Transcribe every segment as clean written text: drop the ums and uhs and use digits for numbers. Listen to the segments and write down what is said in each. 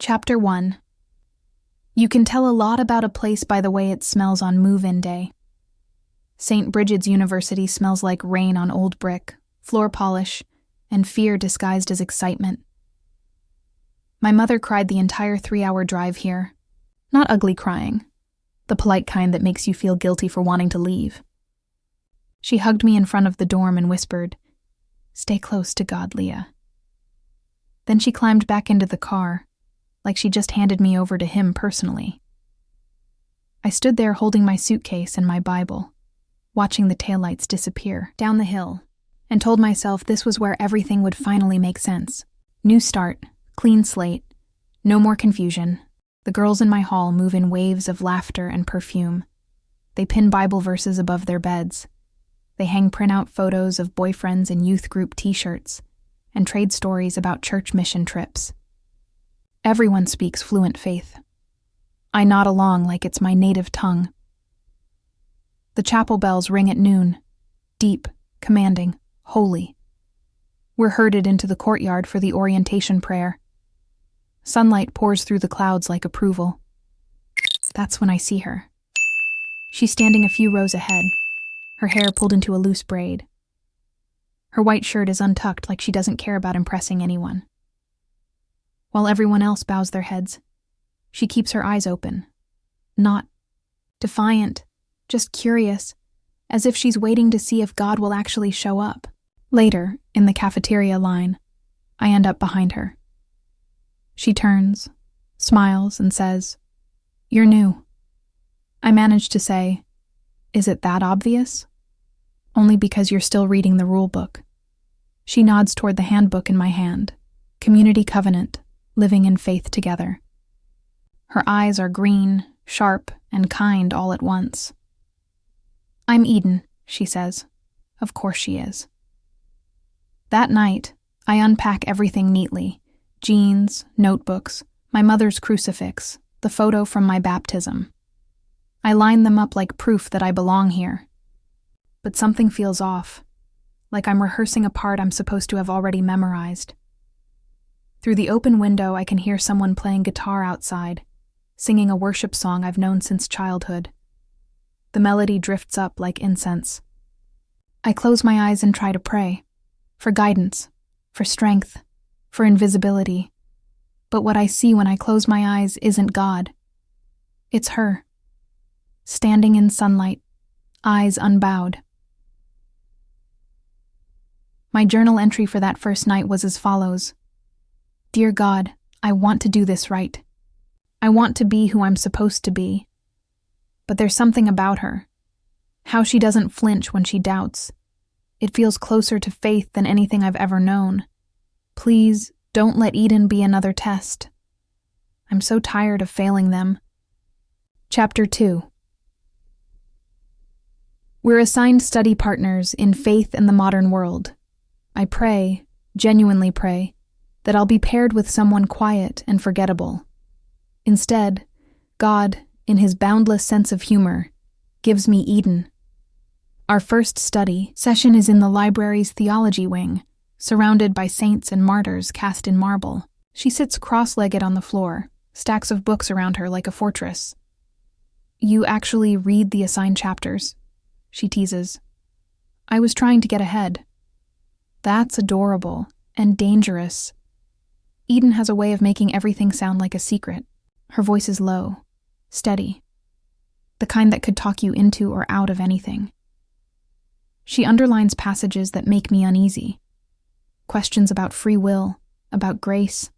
Chapter 1. You can tell a lot about a place by the way it smells on move-in day. St. Bridget's University smells like rain on old brick, floor polish, and fear disguised as excitement. My mother cried the entire 3-hour drive here. Not ugly crying, the polite kind that makes you feel guilty for wanting to leave. She hugged me in front of the dorm and whispered, "Stay close to God, Leah." Then she climbed back into the car, like she just handed me over to him personally. I stood there holding my suitcase and my Bible, watching the taillights disappear down the hill, and told myself this was where everything would finally make sense. New start, clean slate, no more confusion. The girls in my hall move in waves of laughter and perfume. They pin Bible verses above their beds. They hang printout photos of boyfriends in youth group t-shirts and trade stories about church mission trips. Everyone speaks fluent faith. I nod along like it's my native tongue. The chapel bells ring at noon, deep, commanding, holy. We're herded into the courtyard for the orientation prayer. Sunlight pours through the clouds like approval. That's when I see her. She's standing a few rows ahead, her hair pulled into a loose braid. Her white shirt is untucked like she doesn't care about impressing anyone. While everyone else bows their heads, she keeps her eyes open. Not defiant, just curious, as if she's waiting to see if God will actually show up. Later, in the cafeteria line, I end up behind her. She turns, smiles, and says, "You're new." I manage to say, "Is it that obvious?" "Only because you're still reading the rule book." She nods toward the handbook in my hand. Community covenant, living in faith together. Her eyes are green, sharp, and kind all at once. "I'm Eden," she says. Of course she is. That night, I unpack everything neatly. Jeans, notebooks, my mother's crucifix, the photo from my baptism. I line them up like proof that I belong here. But something feels off, like I'm rehearsing a part I'm supposed to have already memorized. Through the open window, I can hear someone playing guitar outside, singing a worship song I've known since childhood. The melody drifts up like incense. I close my eyes and try to pray, for guidance, for strength, for invisibility. But what I see when I close my eyes isn't God. It's her, standing in sunlight, eyes unbowed. My journal entry for that first night was as follows. "Dear God, I want to do this right. I want to be who I'm supposed to be. But there's something about her. How she doesn't flinch when she doubts. It feels closer to faith than anything I've ever known. Please, don't let Eden be another test. I'm so tired of failing them." Chapter 2. We're assigned study partners in faith and the modern world. I pray, genuinely pray, that I'll be paired with someone quiet and forgettable. Instead, God, in his boundless sense of humor, gives me Eden. Our first study session is in the library's theology wing, surrounded by saints and martyrs cast in marble. She sits cross-legged on the floor, stacks of books around her like a fortress. "You actually read the assigned chapters," she teases. I was trying to get ahead. That's adorable and dangerous. Eden has a way of making everything sound like a secret. Her voice is low, steady, the kind that could talk you into or out of anything. She underlines passages that make me uneasy. Questions about free will, about grace,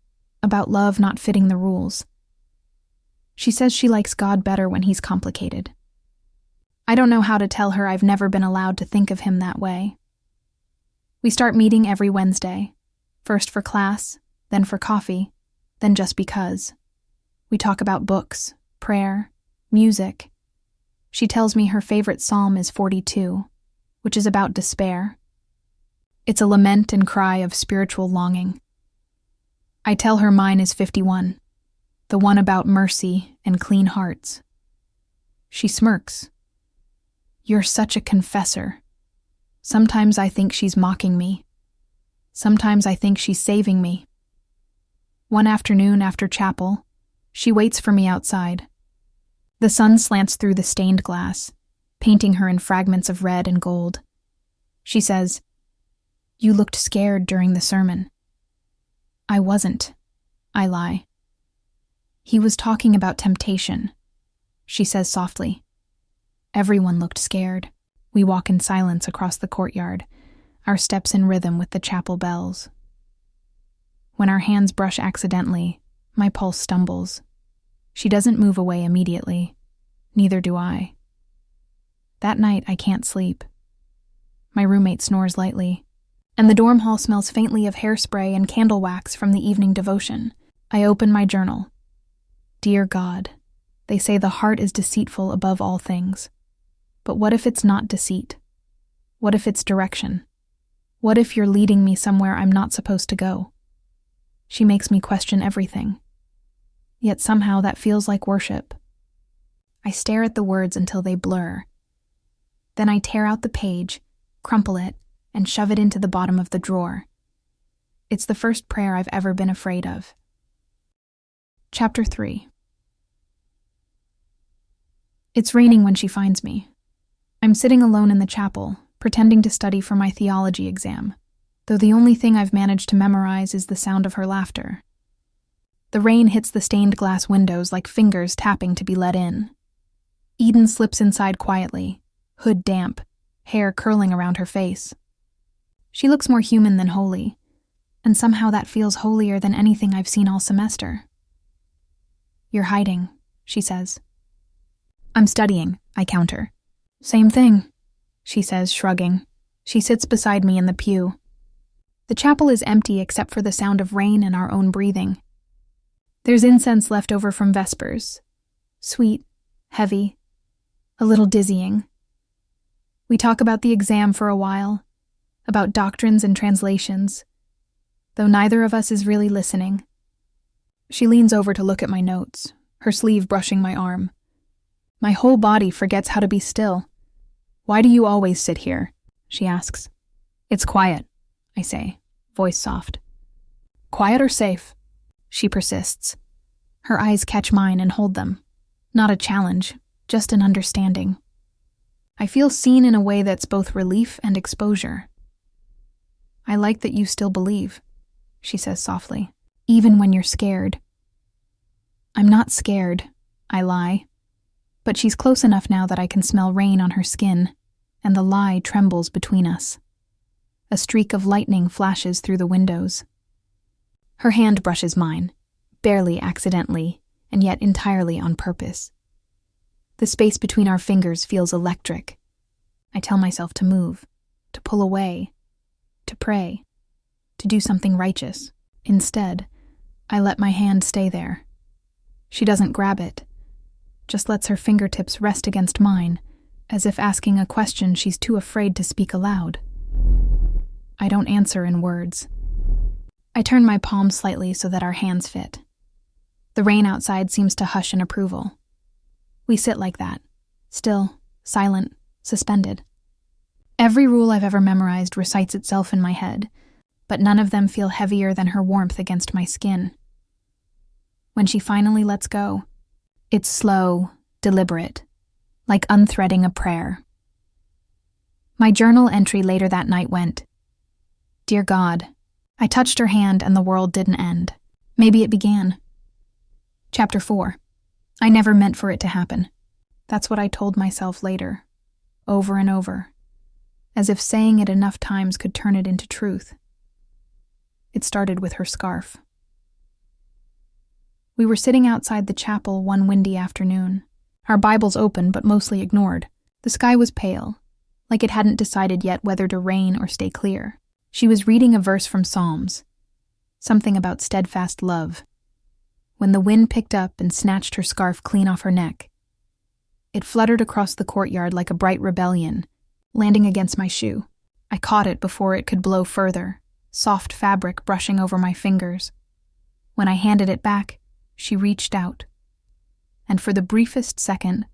about love not fitting the rules. She says she likes God better when he's complicated. I don't know how to tell her I've never been allowed to think of him that way. We start meeting every Wednesday, first for class, then for coffee, then just because. We talk about books, prayer, music. She tells me her favorite psalm is 42, which is about despair. It's a lament and cry of spiritual longing. I tell her mine is 51, the one about mercy and clean hearts. She smirks. "You're such a confessor. Sometimes I think she's mocking me. Sometimes I think she's saving me." One afternoon after chapel, she waits for me outside. The sun slants through the stained glass, painting her in fragments of red and gold. She says, "You looked scared during the sermon." "I wasn't," I lie. "He was talking about temptation," she says softly. Everyone looked scared. We walk in silence across the courtyard, our steps in rhythm with the chapel bells. When our hands brush accidentally, my pulse stumbles. She doesn't move away immediately. Neither do I. That night, I can't sleep. My roommate snores lightly, and the dorm hall smells faintly of hairspray and candle wax from the evening devotion. I open my journal. Dear God, they say the heart is deceitful above all things. But what if it's not deceit? What if it's direction? What if you're leading me somewhere I'm not supposed to go? She makes me question everything. Yet somehow that feels like worship. I stare at the words until they blur. Then I tear out the page, crumple it, and shove it into the bottom of the drawer. It's the first prayer I've ever been afraid of. Chapter 3. It's raining when she finds me. I'm sitting alone in the chapel, pretending to study for my theology exam, though the only thing I've managed to memorize is the sound of her laughter. The rain hits the stained glass windows like fingers tapping to be let in. Eden slips inside quietly, hood damp, hair curling around her face. She looks more human than holy, and somehow that feels holier than anything I've seen all semester. "You're hiding," she says. "I'm studying," I counter. "Same thing," she says, shrugging. She sits beside me in the pew. The chapel is empty except for the sound of rain and our own breathing. There's incense left over from Vespers. Sweet, heavy, a little dizzying. We talk about the exam for a while, about doctrines and translations, though neither of us is really listening. She leans over to look at my notes, her sleeve brushing my arm. My whole body forgets how to be still. "Why do you always sit here?" she asks. "It's quiet," I say, voice soft. "Quiet or safe?" she persists. Her eyes catch mine and hold them. Not a challenge, just an understanding. I feel seen in a way that's both relief and exposure. "I like that you still believe," she says softly, "even when you're scared." "I'm not scared," I lie. But she's close enough now that I can smell rain on her skin, and the lie trembles between us. A streak of lightning flashes through the windows. Her hand brushes mine, barely accidentally, and yet entirely on purpose. The space between our fingers feels electric. I tell myself to move, to pull away, to pray, to do something righteous. Instead, I let my hand stay there. She doesn't grab it, just lets her fingertips rest against mine, as if asking a question she's too afraid to speak aloud. I don't answer in words. I turn my palm slightly so that our hands fit. The rain outside seems to hush in approval. We sit like that, still, silent, suspended. Every rule I've ever memorized recites itself in my head, but none of them feel heavier than her warmth against my skin. When she finally lets go, it's slow, deliberate, like unthreading a prayer. My journal entry later that night went, "Dear God," I touched her hand and the world didn't end. Maybe it began. Chapter 4. I never meant for it to happen. That's what I told myself later, over and over, as if saying it enough times could turn it into truth. It started with her scarf. We were sitting outside the chapel one windy afternoon, our Bibles open but mostly ignored. The sky was pale, like it hadn't decided yet whether to rain or stay clear. She was reading a verse from Psalms, something about steadfast love, when the wind picked up and snatched her scarf clean off her neck. It fluttered across the courtyard like a bright rebellion, landing against my shoe. I caught it before it could blow further, soft fabric brushing over my fingers. When I handed it back, she reached out, and for the briefest second,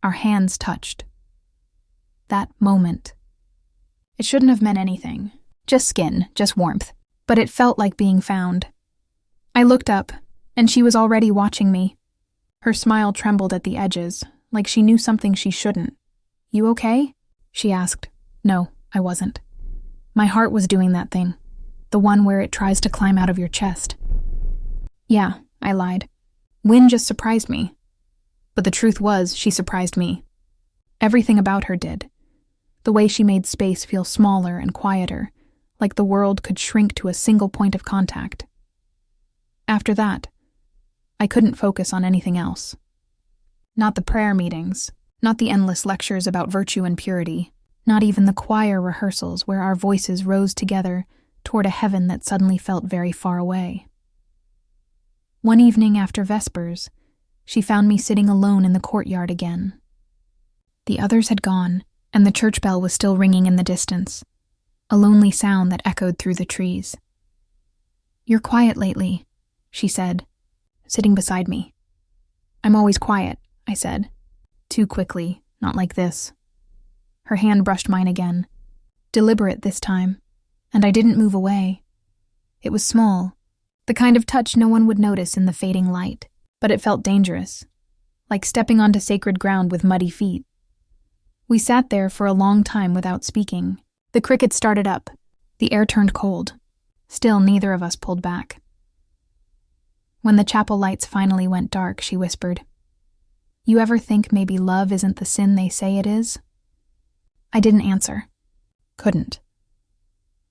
our hands touched. That moment. It shouldn't have meant anything, just skin, just warmth, but it felt like being found. I looked up, and she was already watching me. Her smile trembled at the edges, like she knew something she shouldn't. "You okay?" she asked. No, I wasn't. My heart was doing that thing, the one where it tries to climb out of your chest. "Yeah," I lied. "Wynn just surprised me." But the truth was, she surprised me. Everything about her did. The way she made space feel smaller and quieter, like the world could shrink to a single point of contact. After that, I couldn't focus on anything else. Not the prayer meetings, not the endless lectures about virtue and purity, not even the choir rehearsals where our voices rose together toward a heaven that suddenly felt very far away. One evening after Vespers, she found me sitting alone in the courtyard again. The others had gone, and the church bell was still ringing in the distance, a lonely sound that echoed through the trees. "You're quiet lately," she said, sitting beside me. "I'm always quiet," I said. Too quickly, not like this. Her hand brushed mine again, deliberate this time, and I didn't move away. It was small, the kind of touch no one would notice in the fading light, but it felt dangerous, like stepping onto sacred ground with muddy feet. We sat there for a long time without speaking. The crickets started up. The air turned cold. Still, neither of us pulled back. When the chapel lights finally went dark, she whispered, "You ever think maybe love isn't the sin they say it is?" I didn't answer. Couldn't.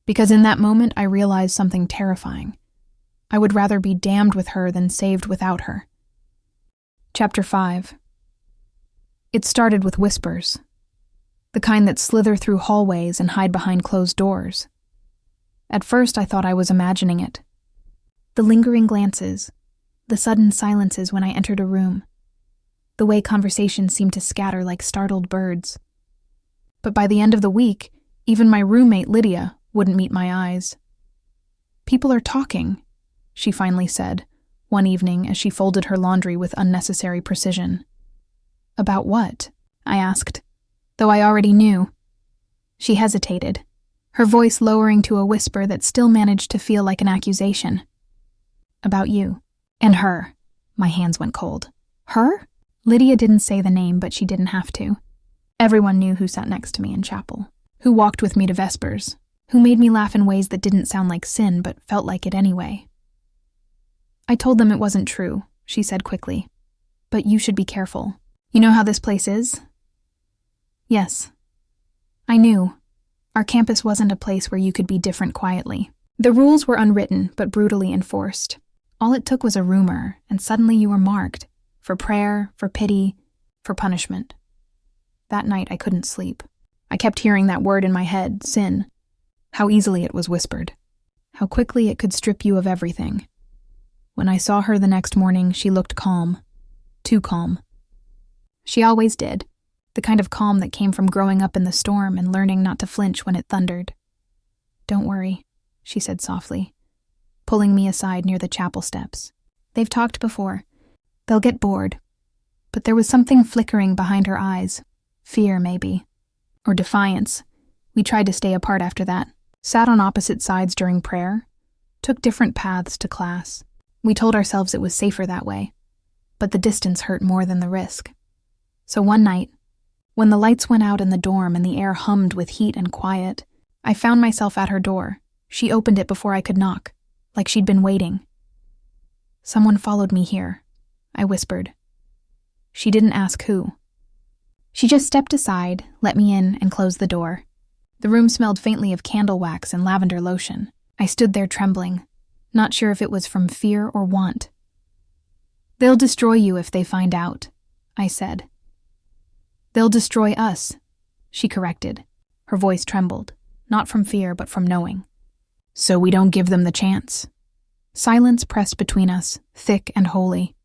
Because in that moment I realized something terrifying. I would rather be damned with her than saved without her. Chapter 5. It started with whispers. The kind that slither through hallways and hide behind closed doors. At first I thought I was imagining it. The lingering glances, the sudden silences when I entered a room, the way conversations seemed to scatter like startled birds. But by the end of the week, even my roommate Lydia wouldn't meet my eyes. "People are talking," she finally said, one evening as she folded her laundry with unnecessary precision. "About what?" I asked, though I already knew. She hesitated, her voice lowering to a whisper that still managed to feel like an accusation. "About you. And her." My hands went cold. "Her?" Lydia didn't say the name, but she didn't have to. Everyone knew who sat next to me in chapel, who walked with me to Vespers, who made me laugh in ways that didn't sound like sin but felt like it anyway. "I told them it wasn't true," she said quickly. "But you should be careful. You know how this place is?" Yes. I knew. Our campus wasn't a place where you could be different quietly. The rules were unwritten but brutally enforced. All it took was a rumor, and suddenly you were marked. For prayer, for pity, for punishment. That night I couldn't sleep. I kept hearing that word in my head, sin. How easily it was whispered. How quickly it could strip you of everything. When I saw her the next morning, she looked calm. Too calm. She always did. The kind of calm that came from growing up in the storm and learning not to flinch when it thundered. "Don't worry," she said softly, pulling me aside near the chapel steps. "They've talked before. They'll get bored." But there was something flickering behind her eyes. Fear, maybe. Or defiance. We tried to stay apart after that. Sat on opposite sides during prayer. Took different paths to class. We told ourselves it was safer that way. But the distance hurt more than the risk. So one night, when the lights went out in the dorm and the air hummed with heat and quiet, I found myself at her door. She opened it before I could knock, like she'd been waiting. "Someone followed me here," I whispered. She didn't ask who. She just stepped aside, let me in, and closed the door. The room smelled faintly of candle wax and lavender lotion. I stood there trembling, not sure if it was from fear or want. "They'll destroy you if they find out," I said. "They'll destroy us," she corrected. Her voice trembled, not from fear but from knowing. "So we don't give them the chance." Silence pressed between us, thick and holy.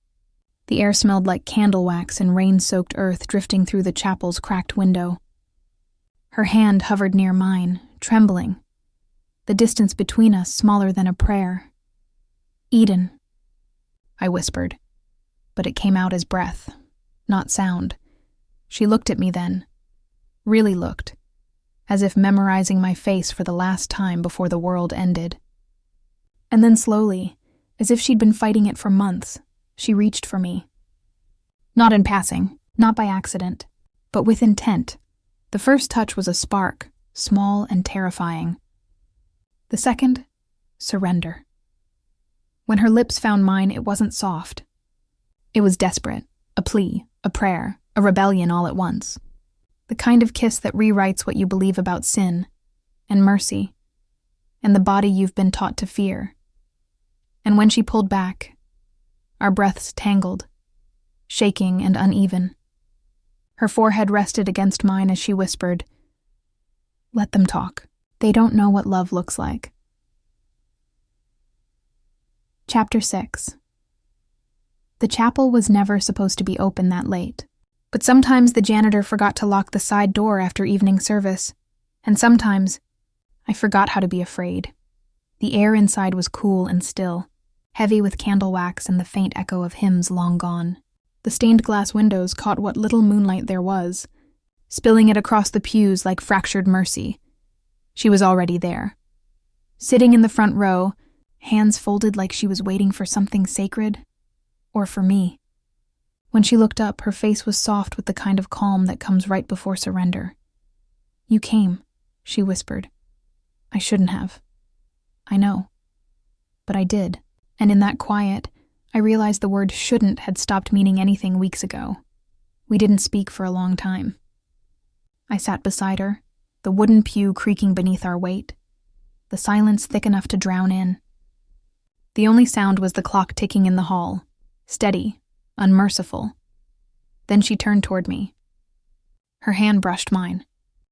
The air smelled like candle wax and rain-soaked earth drifting through the chapel's cracked window. Her hand hovered near mine, trembling. The distance between us smaller than a prayer. "Eden," I whispered, but it came out as breath, not sound. She looked at me then, really looked, as if memorizing my face for the last time before the world ended. And then slowly, As if she'd been fighting it for months, she reached for me. Not in passing, not by accident, but with intent. The first touch was a spark, small and terrifying. The second, surrender. When her lips found mine, it wasn't soft. It was desperate, a plea, a prayer, a rebellion all at once. The kind of kiss that rewrites what you believe about sin, and mercy, and the body you've been taught to fear. And when she pulled back, our breaths tangled, shaking and uneven. Her forehead rested against mine as she whispered, "Let them talk. They don't know what love looks like." Chapter 6. The chapel was never supposed to be open that late, but sometimes the janitor forgot to lock the side door after evening service, and sometimes I forgot how to be afraid. The air inside was cool and still, heavy with candle wax and the faint echo of hymns long gone. The stained glass windows caught what little moonlight there was, spilling it across the pews like fractured mercy. She was already there. Sitting in the front row, hands folded like she was waiting for something sacred, or for me. When she looked up, her face was soft with the kind of calm that comes right before surrender. "You came," she whispered. "I shouldn't have. I know. But I did." And in that quiet, I realized the word shouldn't had stopped meaning anything weeks ago. We didn't speak for a long time. I sat beside her, the wooden pew creaking beneath our weight, the silence thick enough to drown in. The only sound was the clock ticking in the hall, steady, unmerciful. Then she turned toward me. Her hand brushed mine,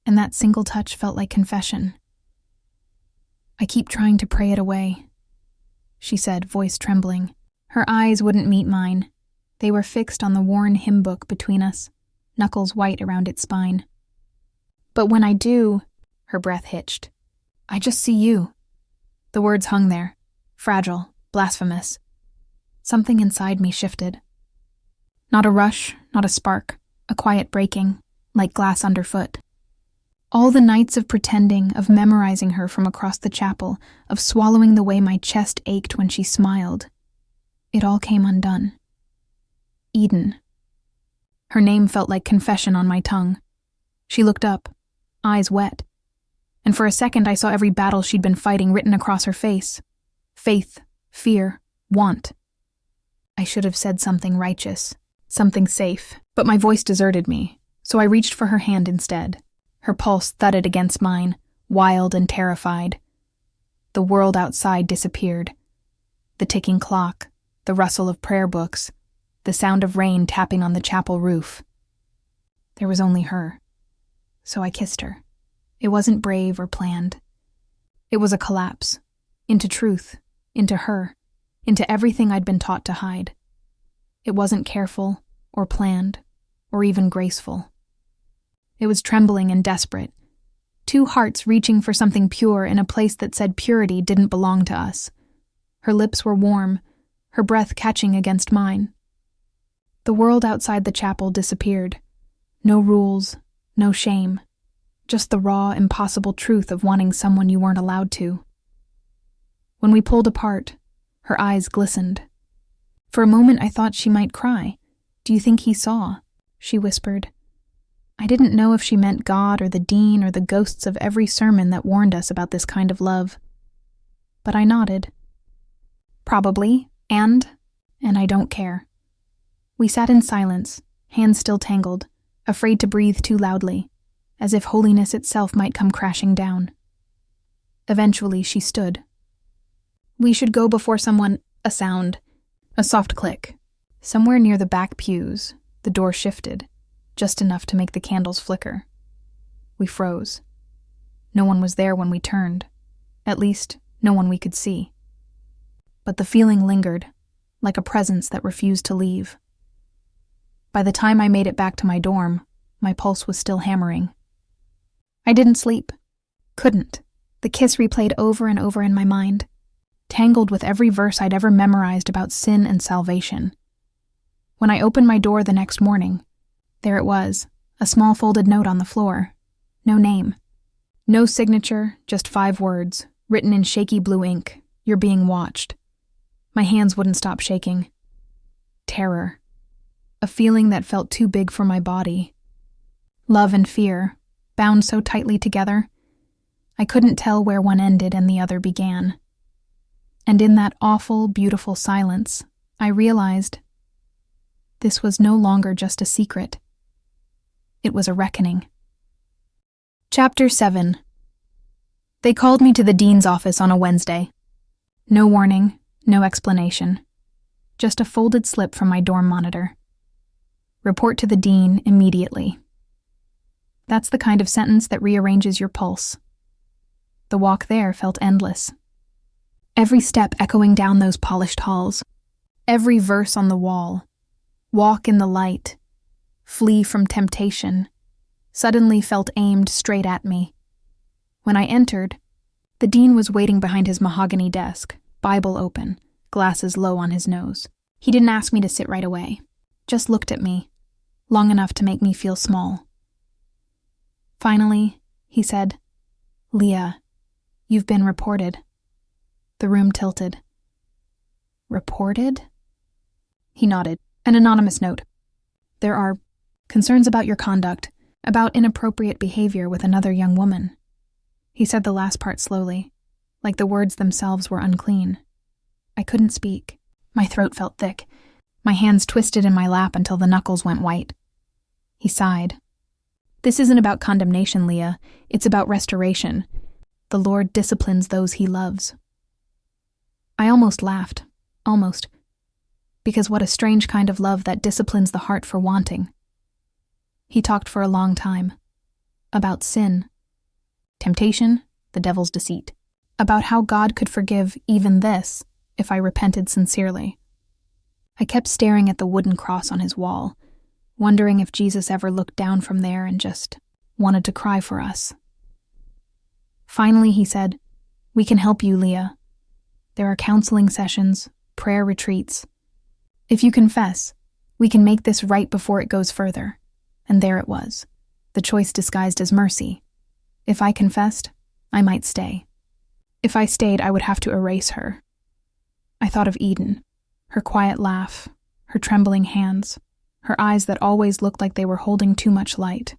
and that single touch felt like confession. "I keep trying to pray it away," she said, voice trembling. Her eyes wouldn't meet mine. They were fixed on the worn hymn book between us, knuckles white around its spine. "But when I do," her breath hitched, "I just see you." The words hung there, fragile, blasphemous. Something inside me shifted. Not a rush, not a spark, a quiet breaking, like glass underfoot. All the nights of pretending, of memorizing her from across the chapel, of swallowing the way my chest ached when she smiled, it all came undone. Eden. Her name felt like confession on my tongue. She looked up, eyes wet, and for a second I saw every battle she'd been fighting written across her face. Faith, fear, want. I should have said something righteous, something safe, but my voice deserted me, so I reached for her hand instead. Her pulse thudded against mine, wild and terrified. The world outside disappeared. The ticking clock, the rustle of prayer books, the sound of rain tapping on the chapel roof. There was only her. So I kissed her. It wasn't brave or planned. It was a collapse. Into truth. Into her. Into everything I'd been taught to hide. It wasn't careful, or planned, or even graceful. It was trembling and desperate. Two hearts reaching for something pure in a place that said purity didn't belong to us. Her lips were warm, her breath catching against mine. The world outside the chapel disappeared. No rules, no shame. Just the raw, impossible truth of wanting someone you weren't allowed to. When we pulled apart, her eyes glistened. For a moment I thought she might cry. "Do you think he saw?" she whispered. I didn't know if she meant God or the dean or the ghosts of every sermon that warned us about this kind of love. But I nodded. Probably, and I don't care. We sat in silence, hands still tangled, afraid to breathe too loudly, as if holiness itself might come crashing down. Eventually she stood. "We should go before someone," a sound, a soft click. Somewhere near the back pews, the door shifted, just enough to make the candles flicker. We froze. No one was there when we turned. At least, no one we could see. But the feeling lingered, like a presence that refused to leave. By the time I made it back to my dorm, my pulse was still hammering. I didn't sleep. Couldn't. The kiss replayed over and over in my mind, tangled with every verse I'd ever memorized about sin and salvation. When I opened my door the next morning, there it was, a small folded note on the floor. No name. No signature, just 5 words, written in shaky blue ink. "You're being watched." My hands wouldn't stop shaking. Terror. A feeling that felt too big for my body. Love and fear, bound so tightly together, I couldn't tell where one ended and the other began. And in that awful, beautiful silence, I realized this was no longer just a secret. It was a reckoning. Chapter 7. They called me to the dean's office on a Wednesday. No warning, no explanation. Just a folded slip from my dorm monitor. Report to the dean immediately. That's the kind of sentence that rearranges your pulse. The walk there felt endless. Every step echoing down those polished halls. Every verse on the wall. Walk in the light. Flee from temptation. Suddenly felt aimed straight at me. When I entered, the dean was waiting behind his mahogany desk, Bible open, glasses low on his nose. He didn't ask me to sit right away, just looked at me, long enough to make me feel small. Finally, he said, "Leah, you've been reported." The room tilted. Reported? He nodded. An anonymous note. There are concerns about your conduct, about inappropriate behavior with another young woman. He said the last part slowly, like the words themselves were unclean. I couldn't speak. My throat felt thick. My hands twisted in my lap until the knuckles went white. He sighed. This isn't about condemnation, Leah. It's about restoration. The Lord disciplines those he loves. I almost laughed. Almost. Because what a strange kind of love that disciplines the heart for wanting. He talked for a long time. About sin. Temptation, the devil's deceit. About how God could forgive even this if I repented sincerely. I kept staring at the wooden cross on his wall, wondering if Jesus ever looked down from there and just wanted to cry for us. Finally, he said, "We can help you, Leah. There are counseling sessions, prayer retreats. If you confess, we can make this right before it goes further." And there it was, the choice disguised as mercy. If I confessed, I might stay. If I stayed, I would have to erase her. I thought of Eden, her quiet laugh, her trembling hands, her eyes that always looked like they were holding too much light.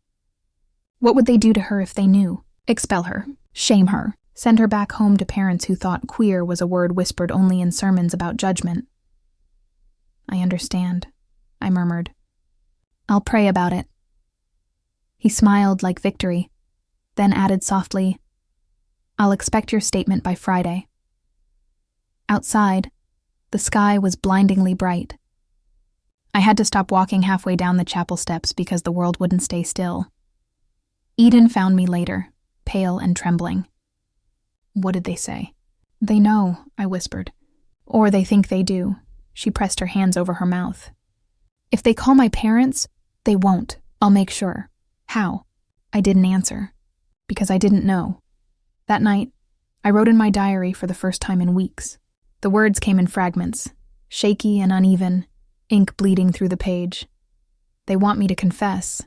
What would they do to her if they knew? Expel her, shame her, send her back home to parents who thought queer was a word whispered only in sermons about judgment. "I understand," I murmured. "I'll pray about it." He smiled like victory, then added softly, "I'll expect your statement by Friday." Outside, the sky was blindingly bright. I had to stop walking halfway down the chapel steps because the world wouldn't stay still. Eden found me later, pale and trembling. "What did they say?" "They know," I whispered. "Or they think they do." She pressed her hands over her mouth. "If they call my parents, they won't. I'll make sure." "How?" I didn't answer, because I didn't know. That night, I wrote in my diary for the first time in weeks. The words came in fragments, shaky and uneven, ink bleeding through the page. They want me to confess.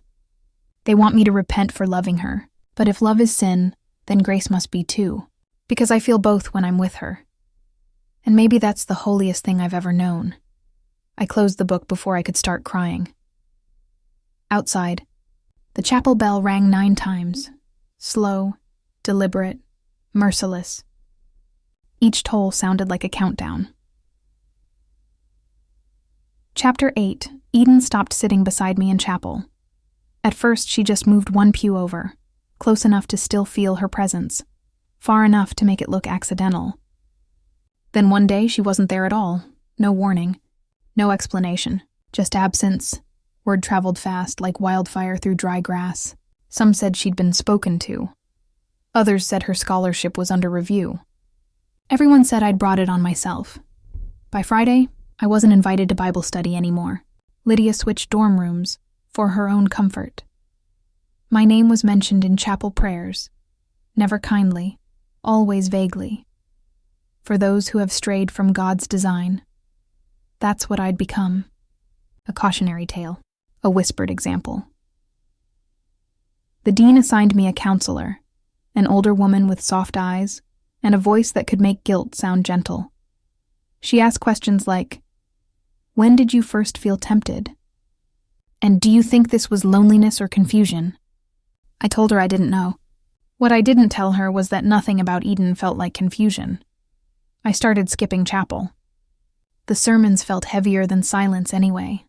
They want me to repent for loving her. But if love is sin, then grace must be too, because I feel both when I'm with her. And maybe that's the holiest thing I've ever known. I closed the book before I could start crying. Outside, the chapel bell rang 9 times, slow, deliberate, merciless. Each toll sounded like a countdown. Chapter 8. Eden stopped sitting beside me in chapel. At first, she just moved one pew over, close enough to still feel her presence, far enough to make it look accidental. Then one day, she wasn't there at all. No warning, no explanation, just absence. Word traveled fast, like wildfire through dry grass. Some said she'd been spoken to. Others said her scholarship was under review. Everyone said I'd brought it on myself. By Friday, I wasn't invited to Bible study anymore. Lydia switched dorm rooms for her own comfort. My name was mentioned in chapel prayers, never kindly, always vaguely. For those who have strayed from God's design. That's what I'd become. A cautionary tale, a whispered example. The dean assigned me a counselor, an older woman with soft eyes and a voice that could make guilt sound gentle. She asked questions like, "When did you first feel tempted? And do you think this was loneliness or confusion?" I told her I didn't know. What I didn't tell her was that nothing about Eden felt like confusion. I started skipping chapel. The sermons felt heavier than silence anyway.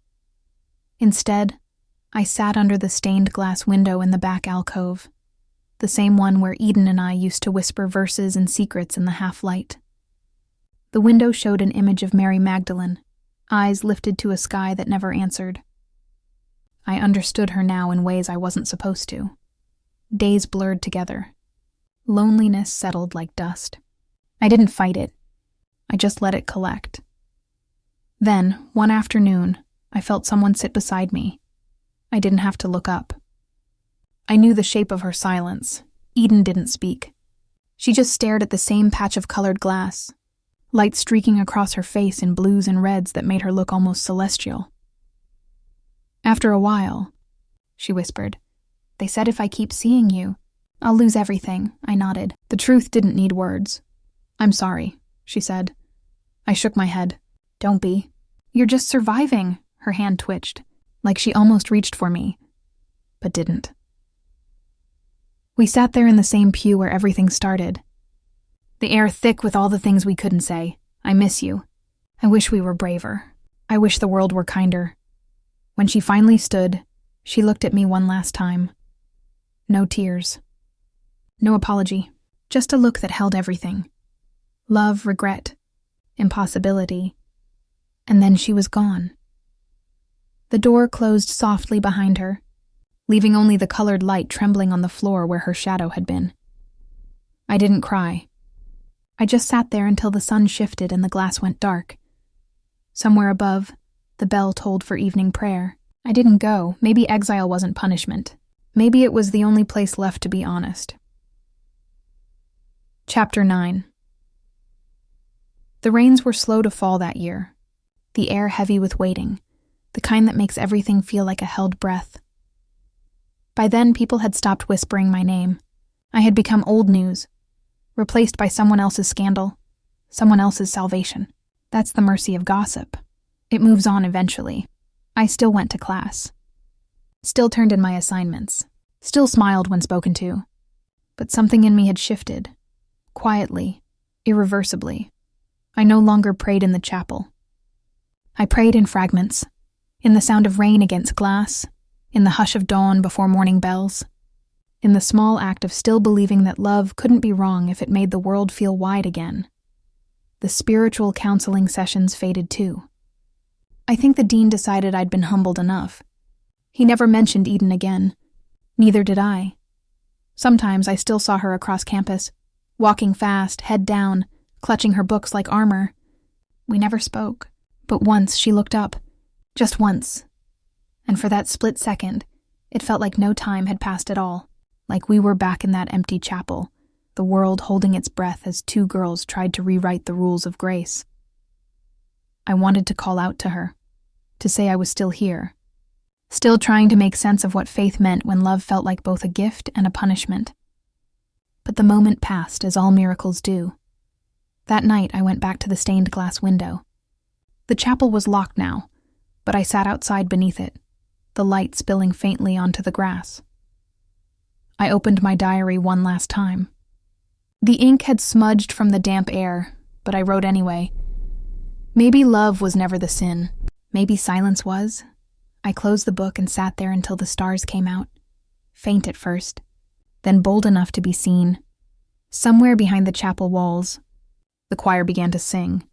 Instead, I sat under the stained glass window in the back alcove, the same one where Eden and I used to whisper verses and secrets in the half-light. The window showed an image of Mary Magdalene, eyes lifted to a sky that never answered. I understood her now in ways I wasn't supposed to. Days blurred together. Loneliness settled like dust. I didn't fight it. I just let it collect. Then, one afternoon, I felt someone sit beside me. I didn't have to look up. I knew the shape of her silence. Eden didn't speak. She just stared at the same patch of colored glass, light streaking across her face in blues and reds that made her look almost celestial. "After a while," she whispered, "they said if I keep seeing you, I'll lose everything." I nodded. The truth didn't need words. "I'm sorry," she said. I shook my head. "Don't be. You're just surviving." Her hand twitched, like she almost reached for me, but didn't. We sat there in the same pew where everything started. The air thick with all the things we couldn't say. "I miss you. I wish we were braver. I wish the world were kinder." When she finally stood, she looked at me one last time. No tears. No apology. Just a look that held everything. Love, regret, impossibility. And then she was gone. The door closed softly behind her, leaving only the colored light trembling on the floor where her shadow had been. I didn't cry. I just sat there until the sun shifted and the glass went dark. Somewhere above, the bell tolled for evening prayer. I didn't go. Maybe exile wasn't punishment. Maybe it was the only place left to be honest. Chapter 9. The rains were slow to fall that year, the air heavy with waiting, the kind that makes everything feel like a held breath. By then, people had stopped whispering my name. I had become old news, replaced by someone else's scandal, someone else's salvation. That's the mercy of gossip. It moves on eventually. I still went to class, still turned in my assignments, still smiled when spoken to. But something in me had shifted, quietly, irreversibly. I no longer prayed in the chapel. I prayed in fragments, in the sound of rain against glass, in the hush of dawn before morning bells, in the small act of still believing that love couldn't be wrong if it made the world feel wide again. The spiritual counseling sessions faded too. I think the dean decided I'd been humbled enough. He never mentioned Eden again. Neither did I. Sometimes I still saw her across campus, walking fast, head down, clutching her books like armor. We never spoke, but once she looked up, just once. And for that split second, it felt like no time had passed at all, like we were back in that empty chapel, the world holding its breath as two girls tried to rewrite the rules of grace. I wanted to call out to her, to say I was still here, still trying to make sense of what faith meant when love felt like both a gift and a punishment. But the moment passed, as all miracles do. That night, I went back to the stained glass window. The chapel was locked now, but I sat outside beneath it, the light spilling faintly onto the grass. I opened my diary one last time. The ink had smudged from the damp air, but I wrote anyway. Maybe love was never the sin. Maybe silence was. I closed the book and sat there until the stars came out, faint at first, then bold enough to be seen. Somewhere behind the chapel walls, the choir began to sing.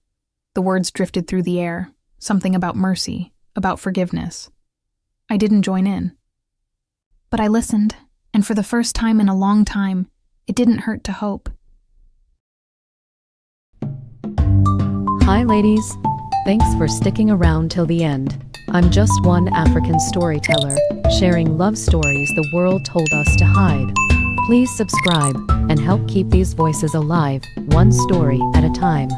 The words drifted through the air, something about mercy, about forgiveness. I didn't join in. But I listened, and for the first time in a long time, it didn't hurt to hope. Hi ladies, thanks for sticking around till the end. I'm just one African storyteller, sharing love stories the world told us to hide. Please subscribe and help keep these voices alive, one story at a time.